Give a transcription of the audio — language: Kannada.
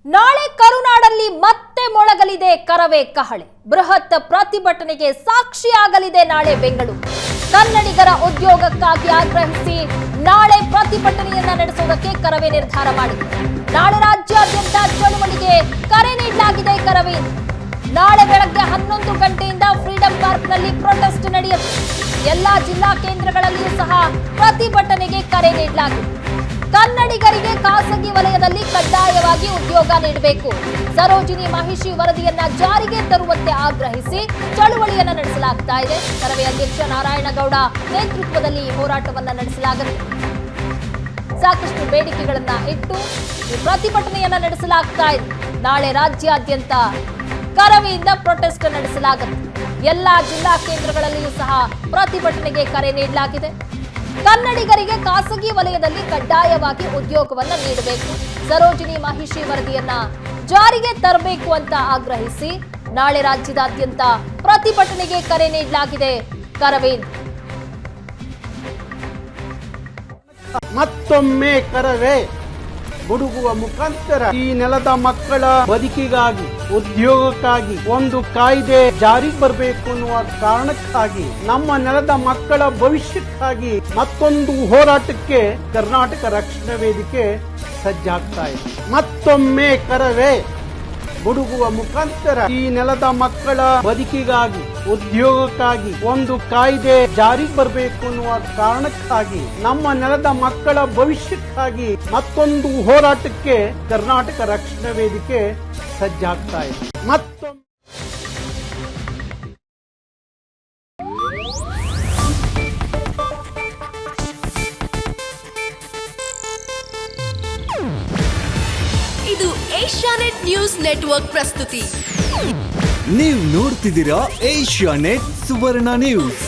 ನಾಳೆ ಕರುನಾಡಲ್ಲಿ ಮತ್ತೆ ಮೊಳಗಲಿದೆ ಕರವೇ ಕಹಳೆ. ಬೃಹತ್ ಪ್ರತಿಭಟನೆಗೆ ಸಾಕ್ಷಿಯಾಗಲಿದೆ ನಾಳೆ ಬೆಂಗಳೂರು. ಕನ್ನಡಿಗರ ಉದ್ಯೋಗಕ್ಕಾಗಿ ಆಗ್ರಹಿಸಿ ನಾಳೆ ಪ್ರತಿಭಟನೆಯನ್ನ ನಡೆಸುವುದಕ್ಕೆ ಕರವೇ ನಿರ್ಧಾರ ಮಾಡಿದೆ. ನಾಳೆ ರಾಜ್ಯಾದ್ಯಂತ ಚಳುವಳಿಗೆ ಕರೆ ನೀಡಲಾಗಿದೆ. ಕರವೇ ನಾಳೆ ಬೆಳಗ್ಗೆ 11 ಗಂಟೆಯಿಂದ ಫ್ರೀಡಂ ಪಾರ್ಕ್ನಲ್ಲಿ ಪ್ರೊಟೆಸ್ಟ್ ನಡೆಯುತ್ತೆ. ಎಲ್ಲಾ ಜಿಲ್ಲಾ ಕೇಂದ್ರಗಳಲ್ಲಿಯೂ ಸಹ ಪ್ರತಿಭಟನೆಗೆ ಕರೆ ನೀಡಲಾಗಿದೆ. ಕನ್ನಡಿಗರಿಗೆ ಖಾಸಗಿ ವಲಯದಲ್ಲಿ ಕಡ್ಡಾಯವಾಗಿ ಉದ್ಯೋಗ ನೀಡಬೇಕು, ಸರೋಜಿನಿ ಮಹಿಷಿ ವರದಿಯನ್ನ ಜಾರಿಗೆ ತರುವಂತೆ ಆಗ್ರಹಿಸಿ ಚಳುವಳಿಯನ್ನ ನಡೆಸಲಾಗ್ತಾ ಇದೆ. ಕರವೇ ಅಧ್ಯಕ್ಷ ನಾರಾಯಣಗೌಡ ನೇತೃತ್ವದಲ್ಲಿ ಈ ಹೋರಾಟವನ್ನ ನಡೆಸಲಾಗುತ್ತೆ. ಸಾಕಷ್ಟು ಬೇಡಿಕೆಗಳನ್ನ ಇಟ್ಟು ಈ ಪ್ರತಿಭಟನೆಯನ್ನ ನಡೆಸಲಾಗ್ತಾ ಇದೆ. ನಾಳೆ ರಾಜ್ಯಾದ್ಯಂತ ಕರವೆಯಿಂದ ಪ್ರೊಟೆಸ್ಟ್ ನಡೆಸಲಾಗುತ್ತೆ. ಎಲ್ಲಾ ಜಿಲ್ಲಾ ಕೇಂದ್ರಗಳಲ್ಲಿಯೂ ಸಹ ಪ್ರತಿಭಟನೆಗೆ ಕರೆ ನೀಡಲಾಗಿದೆ. ಕನ್ನಡಿಗರಿಗೆ ಖಾಸಗಿ ವಲಯದಲ್ಲಿ ಕಡ್ಡಾಯವಾಗಿ ಉದ್ಯೋಗವನ್ನ ನೀಡಬೇಕು, ಸರೋಜಿನಿ ಮಹಿಷಿ ವರದಿಯನ್ನ ಜಾರಿಗೆ ತರಬೇಕು ಅಂತ ಆಗ್ರಹಿಸಿ ನಾಳೆ ರಾಜ್ಯದಾದ್ಯಂತ ಪ್ರತಿಭಟನೆಗೆ ಕರೆ ನೀಡಲಾಗಿದೆ. ಕರವೇ ಮತ್ತೊಮ್ಮೆ ಕರವೇ ಗುಡುಗುವ ಮುಖಾಂತರ ಈ ನೆಲದ ಮಕ್ಕಳ ಬದುಕಿಗಾಗಿ, ಉದ್ಯೋಗಕ್ಕಾಗಿ ಒಂದು ಕಾಯ್ದೆ ಜಾರಿಗೆ ಬರಬೇಕು ಅನ್ನುವ ಕಾರಣಕ್ಕಾಗಿ, ನಮ್ಮ ನೆಲದ ಮಕ್ಕಳ ಭವಿಷ್ಯಕ್ಕಾಗಿ ಮತ್ತೊಂದು ಹೋರಾಟಕ್ಕೆ ಕರ್ನಾಟಕ ರಕ್ಷಣಾ ವೇದಿಕೆ ಸಜ್ಜಾಗ್ತಾ ಇದೆ. ಮತ್ತೊಮ್ಮೆ ಕರವೇ ಗುಡುಗುವ ಮುಖಾಂತರ ಈ ನೆಲದ ಮಕ್ಕಳ ಬದುಕಿಗಾಗಿ, ಉದ್ಯೋಗಕ್ಕಾಗಿ ಒಂದು ಕಾಯ್ದೆ ಜಾರಿಗೆ ಬರಬೇಕು ಅನ್ನುವ ಕಾರಣಕ್ಕಾಗಿ, ನಮ್ಮ ನೆಲದ ಮಕ್ಕಳ ಭವಿಷ್ಯಕ್ಕಾಗಿ ಮತ್ತೊಂದು ಹೋರಾಟಕ್ಕೆ ಕರ್ನಾಟಕ ರಕ್ಷಣಾ ವೇದಿಕೆ ಸಜ್ಜಾಗ್ತಾ ಇದೆ. ಮತ್ತೊಮ್ಮೆ ಇದು ಏಷ್ಯಾನೆಟ್ ನ್ಯೂಸ್ ನೆಟ್ವರ್ಕ್ ಪ್ರಸ್ತುತಿ. ನೀವು ನೋಡ್ತಿದ್ದೀರಾ ಏಷ್ಯಾನೆಟ್ ಸುವರ್ಣ ನ್ಯೂಸ್.